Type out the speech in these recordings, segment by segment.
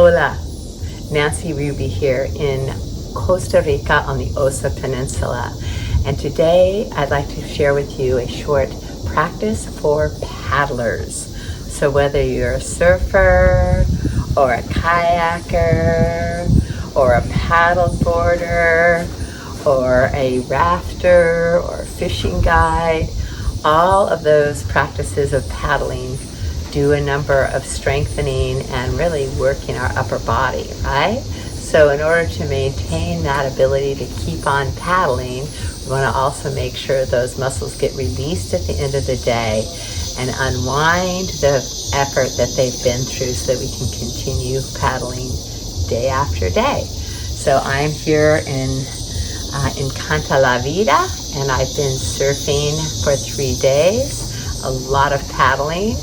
Hola, Nancy Ruby here in Costa Rica on the Osa Peninsula. And today I'd like to share with you a short practice for paddlers. So whether you're a surfer or a kayaker or a paddleboarder or a rafter or a fishing guide, all of those practices of paddling do a number of strengthening and really working our upper body, right? So in order to maintain that ability to keep on paddling, we want to also make sure those muscles get released at the end of the day and unwind the effort that they've been through so that we can continue paddling day after day. So I'm here in Canta La Vida, and I've been surfing for 3 days, a lot of paddling.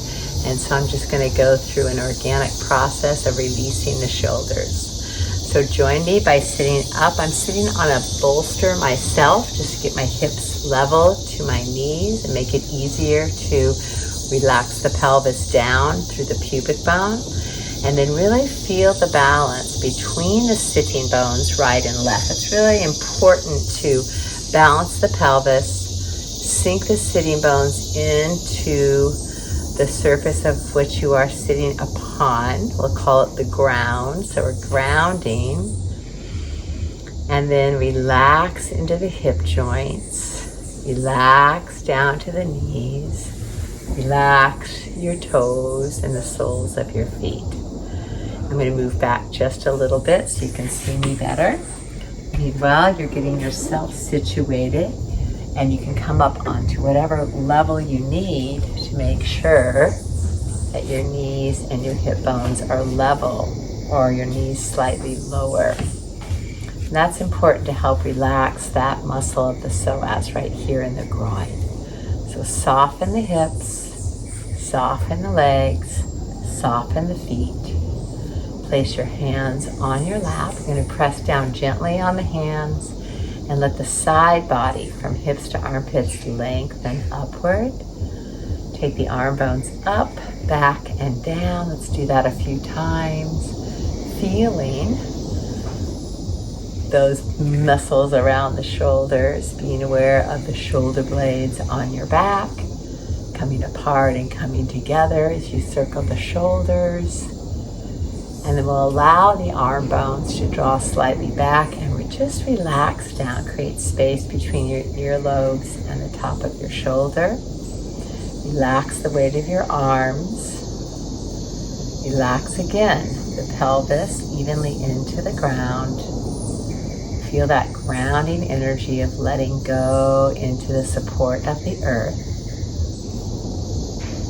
And so I'm just going to go through an organic process of releasing the shoulders. So join me by sitting up. I'm sitting on a bolster myself just to get my hips level to my knees and make it easier to relax the pelvis down through the pubic bone. And then really feel the balance between the sitting bones, right and left. It's really important to balance the pelvis, sink the sitting bones into the surface of which you are sitting upon. We'll call it the ground. So we're grounding. And then relax into the hip joints. Relax down to the knees. Relax your toes and the soles of your feet. I'm going to move back just a little bit so you can see me better. Meanwhile, you're getting yourself situated, and you can come up onto whatever level you need to make sure that your knees and your hip bones are level, or your knees slightly lower. And that's important to help relax that muscle of the psoas right here in the groin. So soften the hips, soften the legs, soften the feet. Place your hands on your lap. You're going to press down gently on the hands and let the side body from hips to armpits lengthen upward. Take the arm bones up, back, and down. Let's do that a few times. Feeling those muscles around the shoulders, being aware of the shoulder blades on your back, coming apart and coming together as you circle the shoulders. And then we'll allow the arm bones to draw slightly back, and we just relax down, create space between your earlobes and the top of your shoulder. Relax the weight of your arms. Relax again the pelvis evenly into the ground. Feel that grounding energy of letting go into the support of the earth.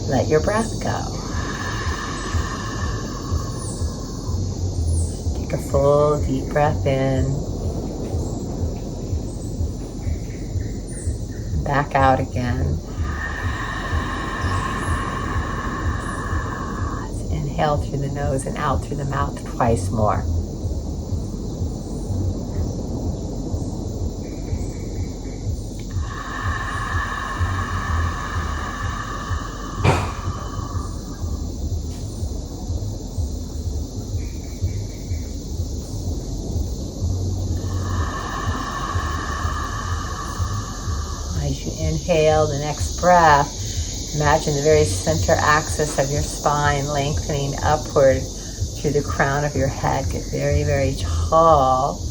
Let your breath go. Take a full deep breath in. Back out again. Let's inhale through the nose and out through the mouth twice more. As you inhale the next breath, imagine the very center axis of your spine lengthening upward through the crown of your head. Get very, very tall.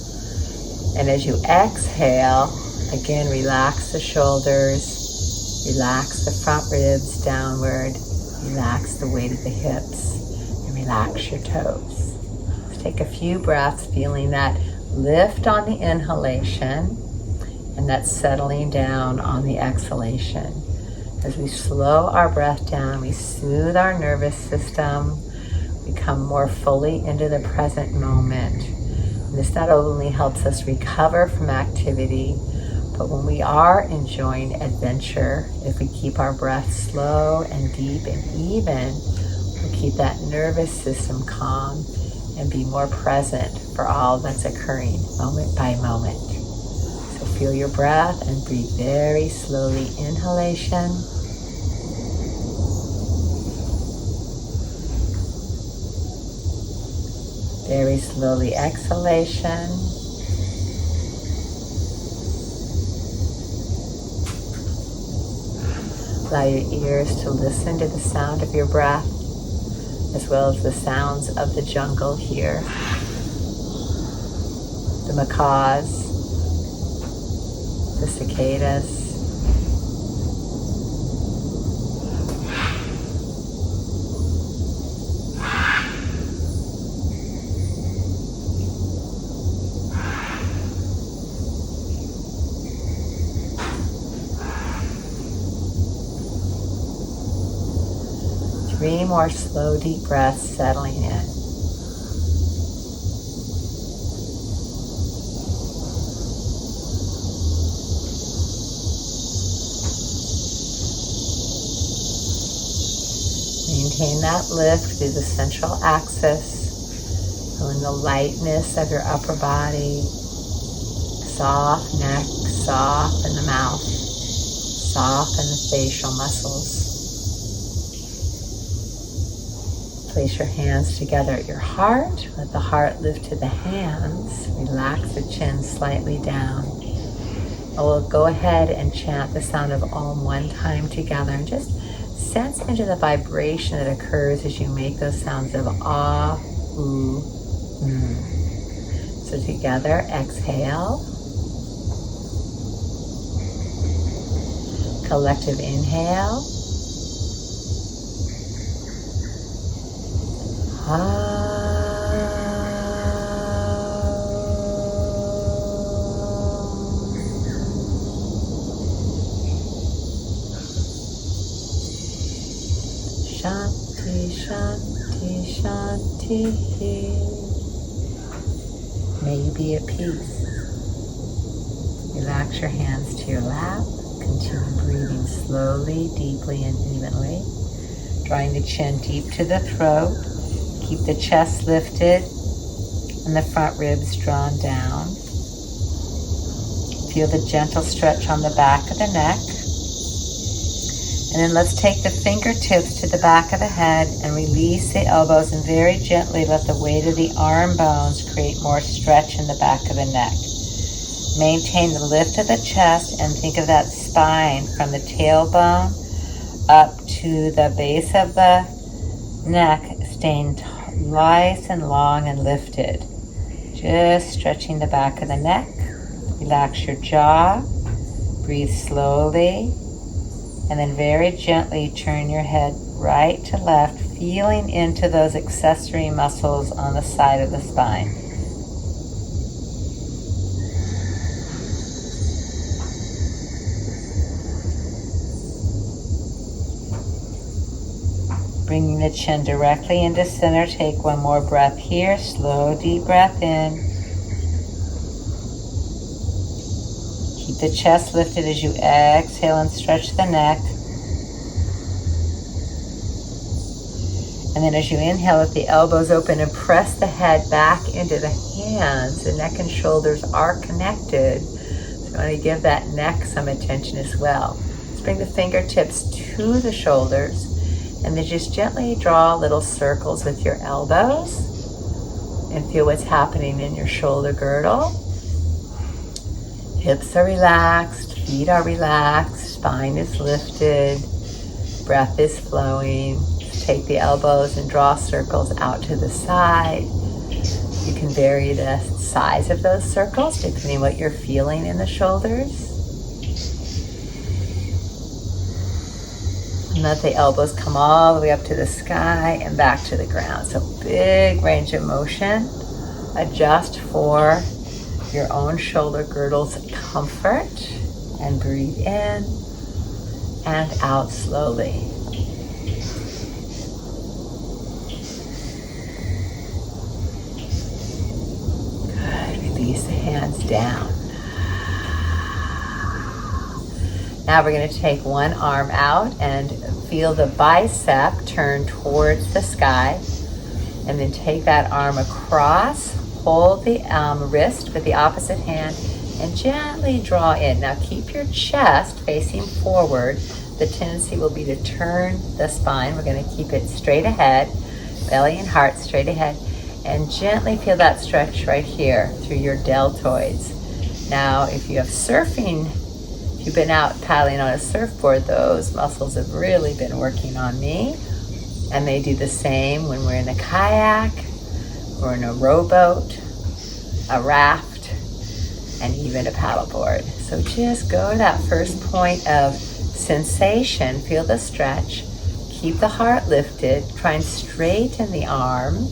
And as you exhale, again, relax the shoulders, relax the front ribs downward, relax the weight of the hips, and relax your toes. Let's take a few breaths, feeling that lift on the inhalation, and that's settling down on the exhalation. As we slow our breath down, we soothe our nervous system, we come more fully into the present moment. And this not only helps us recover from activity, but when we are enjoying adventure, if we keep our breath slow and deep and even, we'll keep that nervous system calm and be more present for all that's occurring moment by moment. So feel your breath and breathe very slowly. Inhalation. Very slowly exhalation. Allow your ears to listen to the sound of your breath, as well as the sounds of the jungle here. The macaws, the cicadas. 3 more slow, deep breaths settling in. Maintain that lift through the central axis, feeling the lightness of your upper body, soft neck, soft in the mouth, soft in the facial muscles. Place your hands together at your heart. Let the heart lift to the hands. Relax the chin slightly down. And we'll go ahead and chant the sound of Om one time together, and just sense into the vibration that occurs as you make those sounds of ah, oo, So together, exhale. Collective inhale. Shanti, Shanti, Shanti. May you be at peace. Relax your hands to your lap. Continue breathing slowly, deeply, and evenly. Drawing the chin deep to the throat. Keep the chest lifted and the front ribs drawn down. Feel the gentle stretch on the back of the neck. And then let's take the fingertips to the back of the head and release the elbows, and very gently let the weight of the arm bones create more stretch in the back of the neck. Maintain the lift of the chest and think of that spine from the tailbone up to the base of the neck, staying nice and long and lifted. Just stretching the back of the neck. Relax your jaw. Breathe slowly. And then very gently turn your head right to left, feeling into those accessory muscles on the side of the spine. Bringing the chin directly into center. Take one more breath here. Slow, deep breath in. Keep the chest lifted as you exhale and stretch the neck. And then as you inhale, let the elbows open and press the head back into the hands. The neck and shoulders are connected. So you want to give that neck some attention as well. Let's bring the fingertips to the shoulders. And then just gently draw little circles with your elbows and feel what's happening in your shoulder girdle. Hips are relaxed, feet are relaxed, spine is lifted, breath is flowing. Take the elbows and draw circles out to the side. You can vary the size of those circles depending on what you're feeling in the shoulders. And let the elbows come all the way up to the sky and back to the ground. So big range of motion. Adjust for your own shoulder girdle's comfort. And breathe in and out slowly. Good. Release the hands down. Now we're going to take one arm out and feel the bicep turn towards the sky. And then take that arm across, hold the wrist with the opposite hand, and gently draw in. Now keep your chest facing forward. The tendency will be to turn the spine. We're going to keep it straight ahead, belly and heart straight ahead. And gently feel that stretch right here through your deltoids. Now, if you have surfing, if you've been out paddling on a surfboard, those muscles have really been working on me. And they do the same when we're in a kayak, or in a rowboat, a raft, and even a paddleboard. So just go to that first point of sensation, feel the stretch, keep the heart lifted, try and straighten the arm,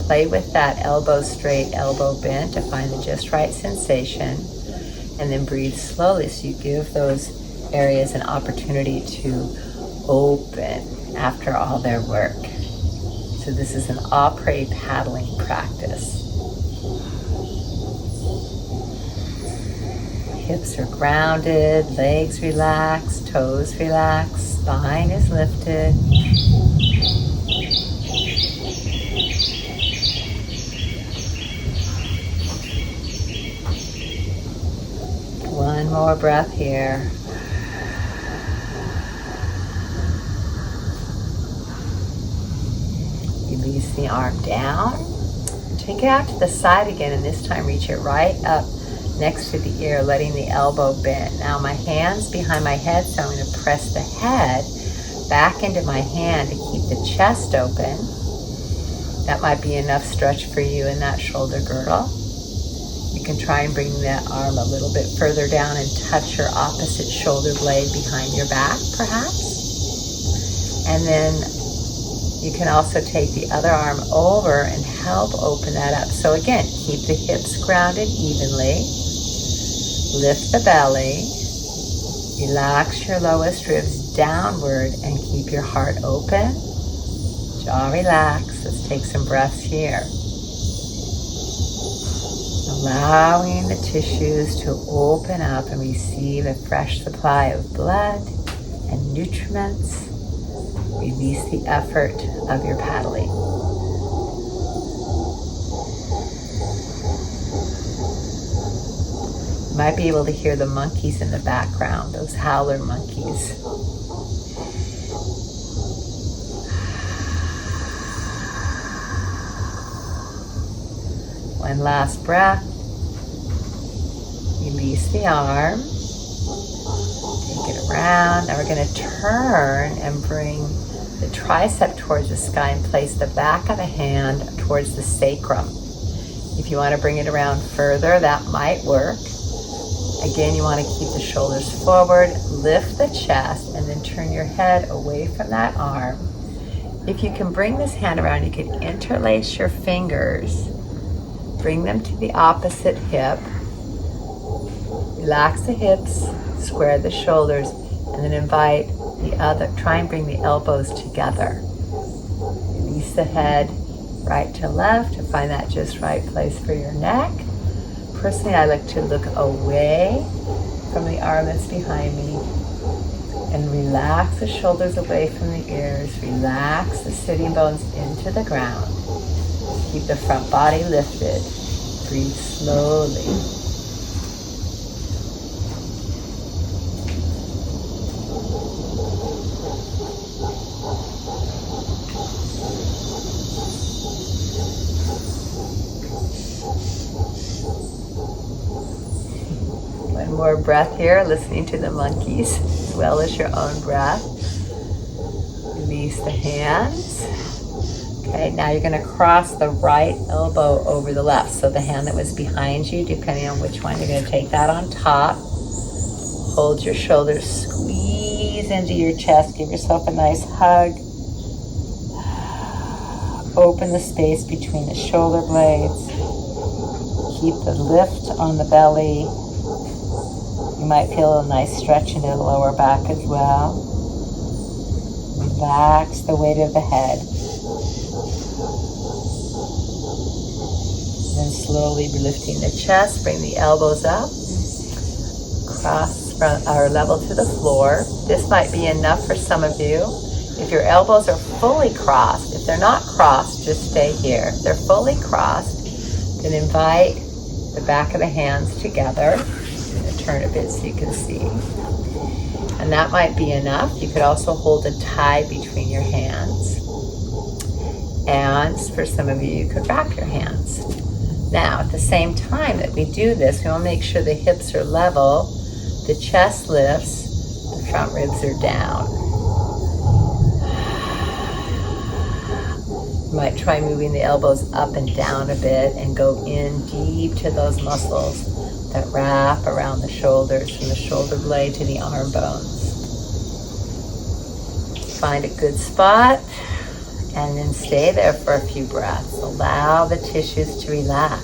play with that elbow straight, elbow bent to find the just right sensation, and then breathe slowly so you give those areas an opportunity to open after all their work. So this is an après paddling practice. Hips are grounded, legs relaxed, toes relaxed, spine is lifted. One more breath here. Release the arm down. Take it out to the side again, and this time reach it right up next to the ear, letting the elbow bend. Now my hand's behind my head, so I'm going to press the head back into my hand to keep the chest open. That might be enough stretch for you in that shoulder girdle. You can try and bring that arm a little bit further down and touch your opposite shoulder blade behind your back, perhaps. And then you can also take the other arm over and help open that up. So again, keep the hips grounded evenly. Lift the belly. Relax your lowest ribs downward and keep your heart open. Jaw relaxed. Let's take some breaths here. Allowing the tissues to open up and receive a fresh supply of blood and nutriments. Release the effort of your paddling. You might be able to hear the monkeys in the background, those howler monkeys. One last breath. Release the arm. Take it around. Now we're going to turn and bring the tricep towards the sky and place the back of the hand towards the sacrum. If you want to bring it around further, that might work. Again, you want to keep the shoulders forward, lift the chest, and then turn your head away from that arm. If you can bring this hand around, you can interlace your fingers, bring them to the opposite hip, relax the hips, square the shoulders, and then invite the other, try and bring the elbows together. Release the head right to left to find that just right place for your neck. Personally, I like to look away from the arm that's behind me and relax the shoulders away from the ears. Relax the sitting bones into the ground. Keep the front body lifted. Breathe slowly. More breath here, listening to the monkeys as well as your own breath. Release the hands. Okay, now you're going to cross the right elbow over the left. So the hand that was behind you, depending on which one, you're going to take that on top. Hold your shoulders, squeeze into your chest, give yourself a nice hug. Open the space between the shoulder blades. Keep the lift on the belly. You might feel a nice stretch into the lower back as well. Relax the weight of the head. Then slowly lifting the chest, bring the elbows up. Cross from our level to the floor. This might be enough for some of you. If your elbows are fully crossed, if they're not crossed, just stay here. If they're fully crossed, then invite the back of the hands together. Turn a bit so you can see. And that might be enough. You could also hold a tie between your hands. And for some of you, you could wrap your hands. Now, at the same time that we do this, we want to make sure the hips are level, the chest lifts, the front ribs are down. You might try moving the elbows up and down a bit and go in deep to those muscles that wrap around the shoulders, from the shoulder blade to the arm bones. Find a good spot and then stay there for a few breaths. Allow the tissues to relax.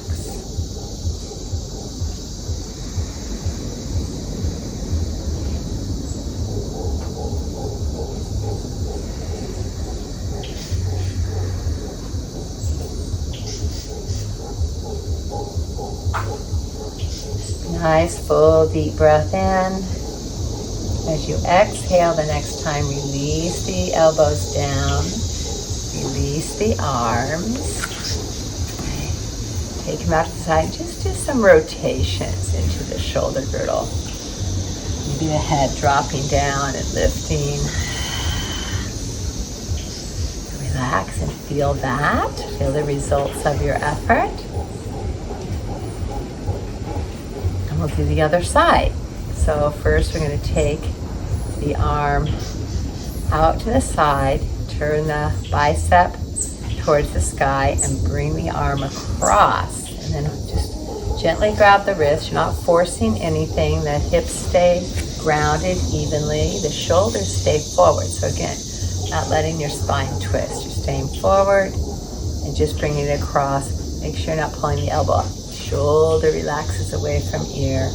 Nice full deep breath in. As you exhale the next time, release the elbows down, release the arms. Take them out to the side. Just do some rotations into the shoulder girdle. Maybe the head dropping down and lifting. Relax and feel that. Feel the results of your effort. And we'll do the other side. So first we're going to take the arm out to the side, turn the bicep towards the sky and bring the arm across. And then just gently grab the wrist. You're not forcing anything. The hips stay grounded evenly. The shoulders stay forward. So again, not letting your spine twist. You're staying forward and just bringing it across. Make sure you're not pulling the elbow up. Shoulder relaxes away from ear.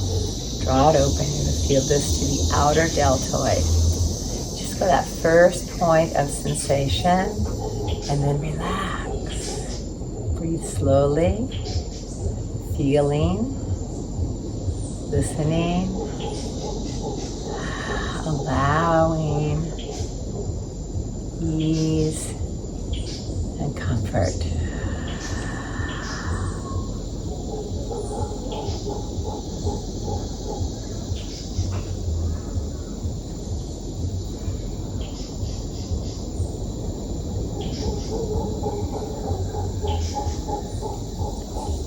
Draw it open. You're going to feel this to the outer deltoid. Just go that first point of sensation and then relax. Breathe slowly, feeling, listening, allowing ease and comfort.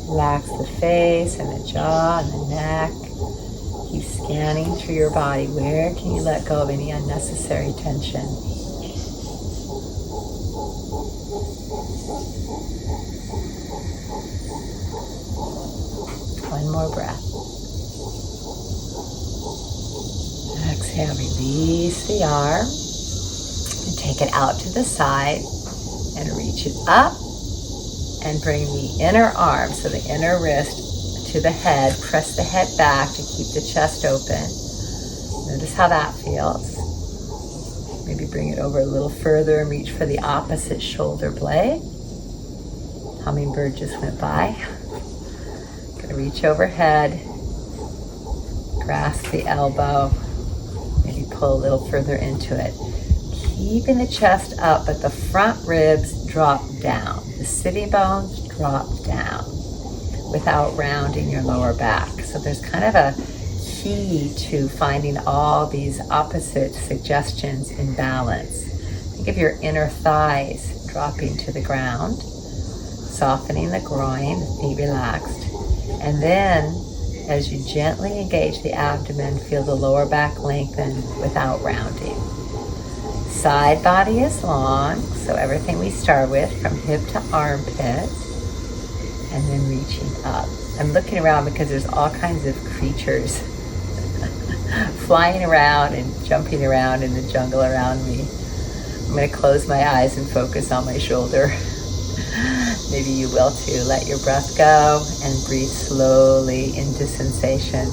Relax the face and the jaw and the neck. Keep scanning through your body. Where can you let go of any unnecessary tension? One more breath. Exhale, release the arm and take it out to the side and reach it up. And bring the inner arm, so the inner wrist, to the head. Press the head back to keep the chest open. Notice how that feels. Maybe bring it over a little further and reach for the opposite shoulder blade. Hummingbird just went by. Gonna reach overhead. Grasp the elbow. Maybe pull a little further into it. Keeping the chest up, but the front ribs drop down. The sitting bones drop down without rounding your lower back. So there's kind of a key to finding all these opposite suggestions in balance. Think of your inner thighs dropping to the ground, softening the groin, knee relaxed. And then as you gently engage the abdomen, feel the lower back lengthen without rounding. Side body is long, so everything we start with from hip to armpit, and then reaching up. I'm looking around because there's all kinds of creatures flying around and jumping around in the jungle around me. I'm going to close my eyes and focus on my shoulder. Maybe you will too. Let your breath go and breathe slowly into sensation.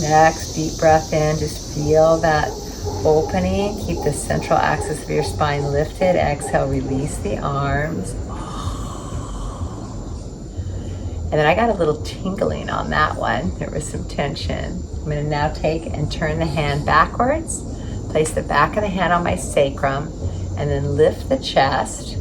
Next, deep breath in, just feel that opening. Keep the central axis of your spine lifted. Exhale, release the arms. And then I got a little tingling on that one. There was some tension. I'm going to now take and turn the hand backwards. Place the back of the hand on my sacrum and then lift the chest.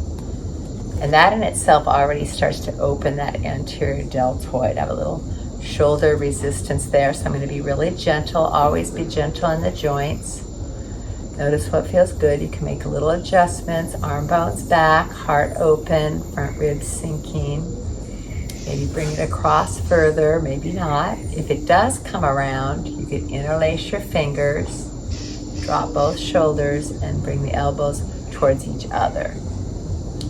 And that in itself already starts to open that anterior deltoid. I have a little shoulder resistance there, so I'm going to be really gentle. Always be gentle in the joints. Notice what feels good. You can make little adjustments. Arm bones back, heart open, front ribs sinking. Maybe bring it across further, maybe not. If it does come around, you can interlace your fingers, drop both shoulders, and bring the elbows towards each other.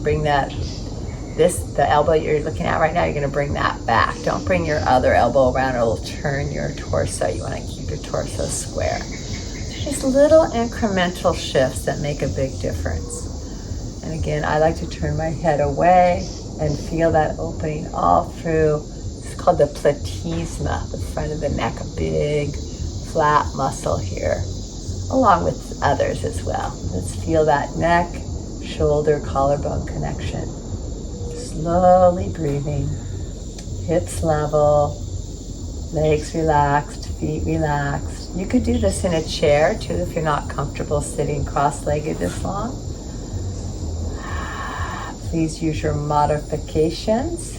Bring the elbow you're looking at right now, you're gonna bring that back. Don't bring your other elbow around, it'll turn your torso. You wanna keep your torso square. Just little incremental shifts that make a big difference. And again, I like to turn my head away and feel that opening all through. It's called the platysma, the front of the neck, a big flat muscle here, along with others as well. Let's feel that neck, shoulder, collarbone connection. Slowly breathing, hips level, legs relaxed, feet relaxed. You could do this in a chair too if you're not comfortable sitting cross-legged this long. Please use your modifications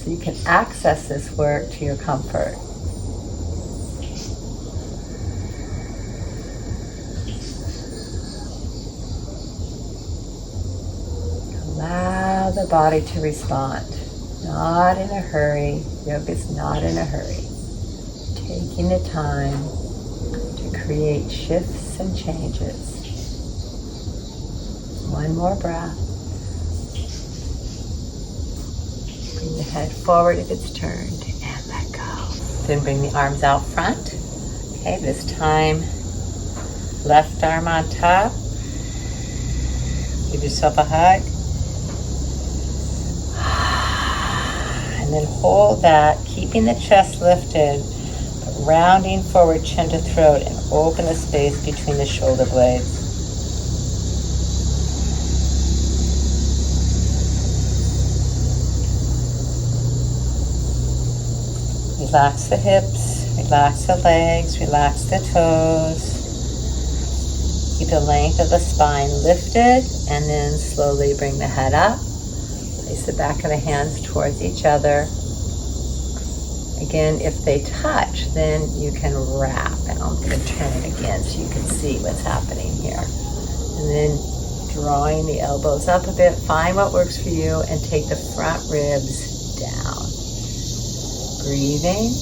so you can access this work to your comfort. Allow the body to respond. Not in a hurry. Yoga is not in a hurry. Taking the time to create shifts and changes. One more breath. Bring the head forward if it's turned and let go. Then bring the arms out front. Okay, this time, left arm on top. Give yourself a hug. And then hold that, keeping the chest lifted, but rounding forward chin to throat and open the space between the shoulder blades. Relax the hips, relax the legs, relax the toes. Keep the length of the spine lifted and then slowly bring the head up. Place the back of the hands towards each other. Again, if they touch, then you can wrap. And I'm going to turn it again so you can see what's happening here. And then drawing the elbows up a bit. Find what works for you and take the front ribs down. Breathing,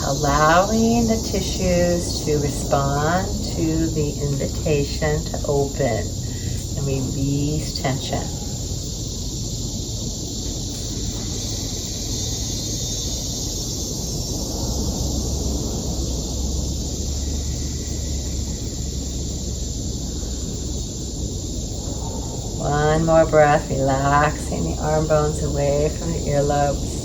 allowing the tissues to respond to the invitation to open and release tension. One more breath, relaxing the arm bones away from the earlobes.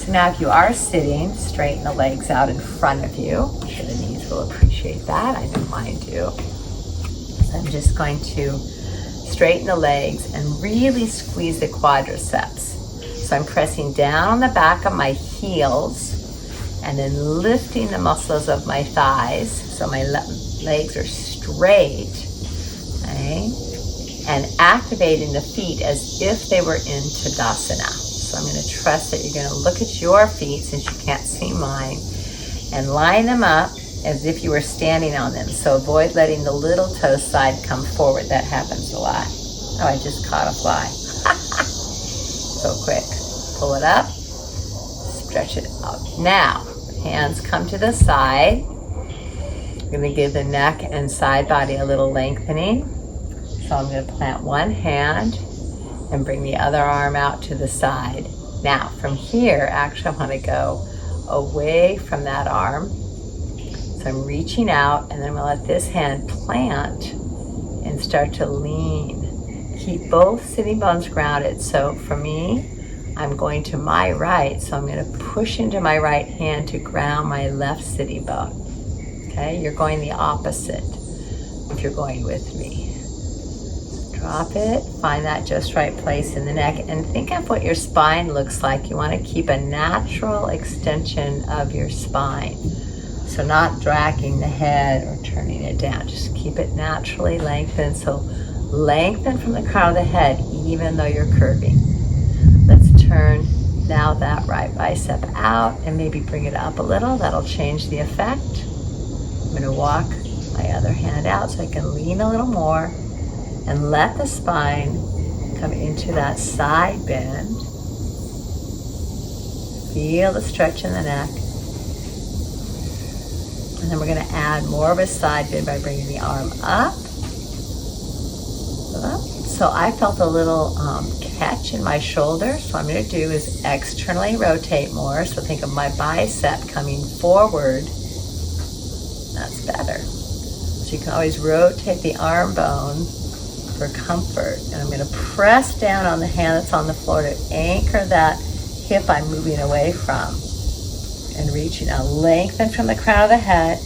Now if you are sitting, straighten the legs out in front of you. I'm sure the knees will appreciate that. I know mine do. So I'm just going to straighten the legs and really squeeze the quadriceps. So I'm pressing down on the back of my heels and then lifting the muscles of my thighs so my legs are straight, okay? And activating the feet as if they were in Tadasana. So I'm going to trust that you're going to look at your feet, since you can't see mine, and line them up as if you were standing on them. So avoid letting the little toe side come forward. That happens a lot. Oh, I just caught a fly. So quick. Pull it up, stretch it out. Now, hands come to the side. I'm going to give the neck and side body a little lengthening. So I'm going to plant one hand and bring the other arm out to the side. Now, from here, actually I want to go away from that arm. So I'm reaching out, and then I'm going to let this hand plant and start to lean. Keep both sitting bones grounded. So for me, I'm going to my right, so I'm going to push into my right hand to ground my left sitting bone. Okay, you're going the opposite if you're going with me. Drop it, find that just right place in the neck, and think of what your spine looks like. You want to keep a natural extension of your spine. So not dragging the head or turning it down, just keep it naturally lengthened. So lengthen from the crown of the head, even though you're curving. Let's turn now that right bicep out and maybe bring it up a little. That'll change the effect. I'm going to walk my other hand out so I can lean a little more and let the spine come into that side bend. Feel the stretch in the neck. And then we're going to add more of a side bend by bringing the arm up. So I felt a little catch in my shoulder. So what I'm going to do is externally rotate more. So think of my bicep coming forward. That's better. So you can always rotate the arm bone for comfort. And I'm going to press down on the hand that's on the floor to anchor that hip I'm moving away from. And reaching out, lengthen from the crown of the head.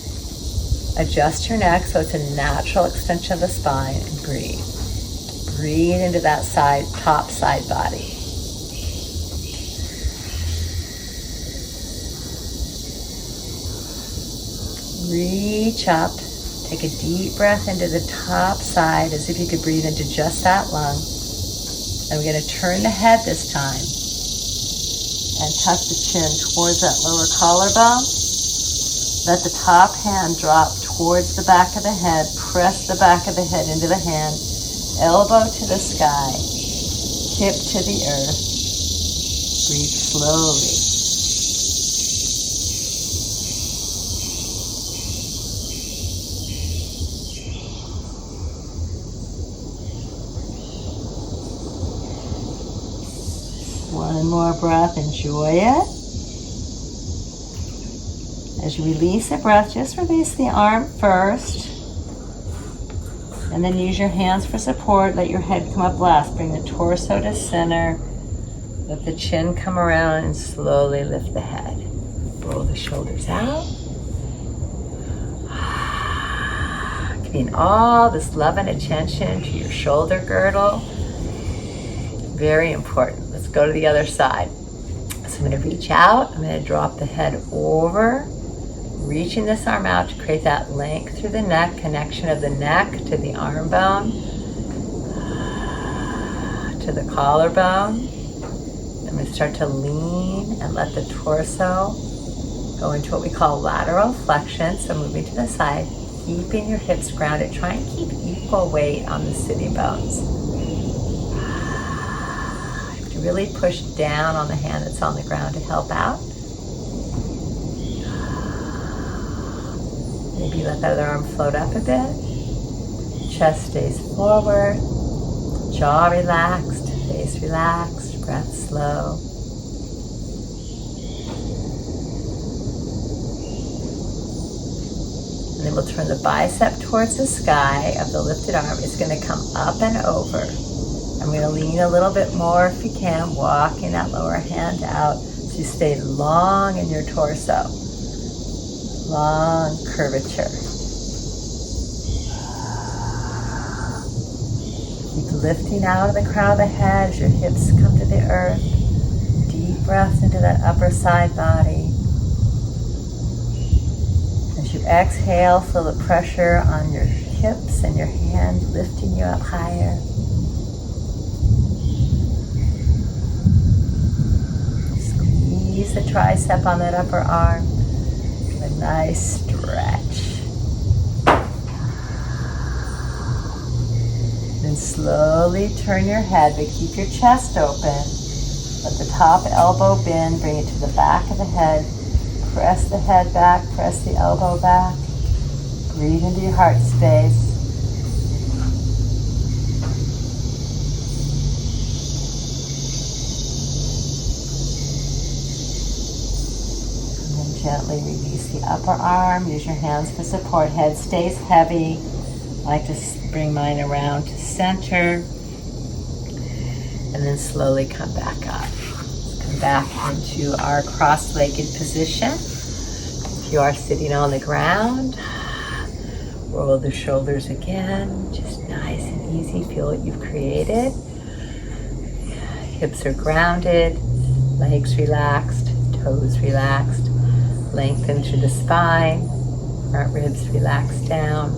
Adjust your neck so it's a natural extension of the spine, and breathe. Breathe into that side, top side body. Reach up. Take a deep breath into the top side as if you could breathe into just that lung. And we're going to turn the head this time and tuck the chin towards that lower collarbone. Let the top hand drop towards the back of the head. Press the back of the head into the hand. Elbow to the sky. Hip to the earth. Breathe slowly. One more breath, enjoy it. As you release the breath, just release the arm first. And then use your hands for support. Let your head come up last. Bring the torso to center. Let the chin come around and slowly lift the head. Roll the shoulders out. Giving all this love and attention to your shoulder girdle. Very important. Let's go to the other side. So I'm going to reach out. I'm going to drop the head over, reaching this arm out to create that length through the neck, connection of the neck to the arm bone, to the collarbone. I'm going to start to lean and let the torso go into what we call lateral flexion. So moving to the side, keeping your hips grounded. Try and keep equal weight on the sitting bones. Really push down on the hand that's on the ground to help out. Maybe let that other arm float up a bit. Chest stays forward. Jaw relaxed. Face relaxed. Breath slow. And then we'll turn the bicep towards the sky of the lifted arm. It's going to come up and over. I'm going to lean a little bit more if you can, walking that lower hand out so you stay long in your torso. Long curvature. Keep lifting out of the crown of the head as your hips come to the earth. Deep breaths into that upper side body. As you exhale, feel the pressure on your hips and your hand lifting you up higher. Squeeze the tricep on that upper arm. Give a nice stretch. Then slowly turn your head, but keep your chest open. Let the top elbow bend, bring it to the back of the head. Press the head back, press the elbow back. Breathe into your heart space. Gently release the upper arm. Use your hands for support. Head stays heavy. I like to bring mine around to center. And then slowly come back up. Come back into our cross-legged position. If you are sitting on the ground, Roll the shoulders again, just nice and easy. Feel what you've created. Hips are grounded, legs relaxed, toes relaxed. Lengthen through the spine, front ribs relaxed down,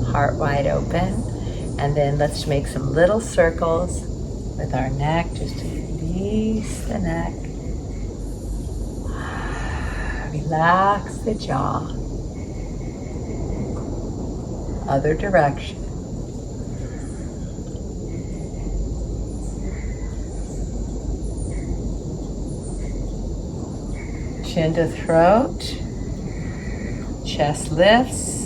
heart wide open. And then let's make some little circles with our neck, just to release the neck. Relax the jaw. Other direction. Chin to throat. Chest lifts.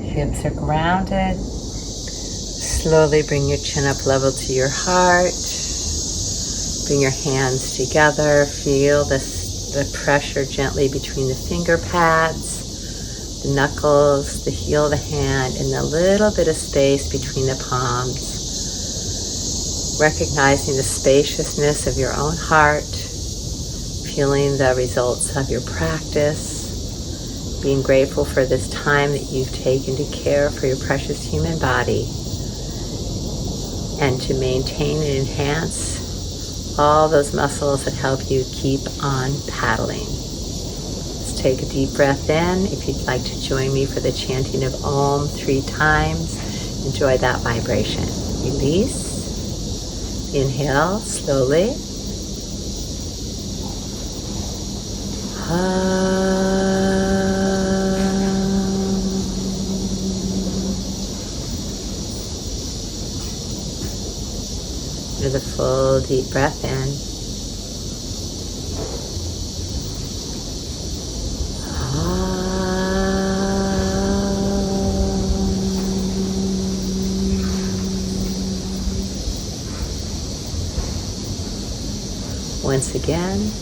Hips are grounded. Slowly bring your chin up level to your heart. Bring your hands together. Feel the pressure gently between the finger pads, the knuckles, the heel of the hand, and a little bit of space between the palms. Recognizing the spaciousness of your own heart, feeling the results of your practice, being grateful for this time that you've taken to care for your precious human body, and to maintain and enhance all those muscles that help you keep on paddling. Let's take a deep breath in. If you'd like to join me for the chanting of Om 3 times, enjoy that vibration. Release. Inhale slowly. With a full deep breath in. Once again.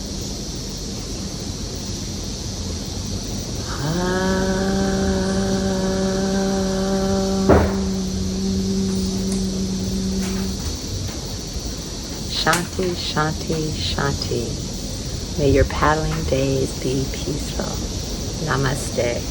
Shanti, Shanti, Shanti. May your paddling days be peaceful. Namaste.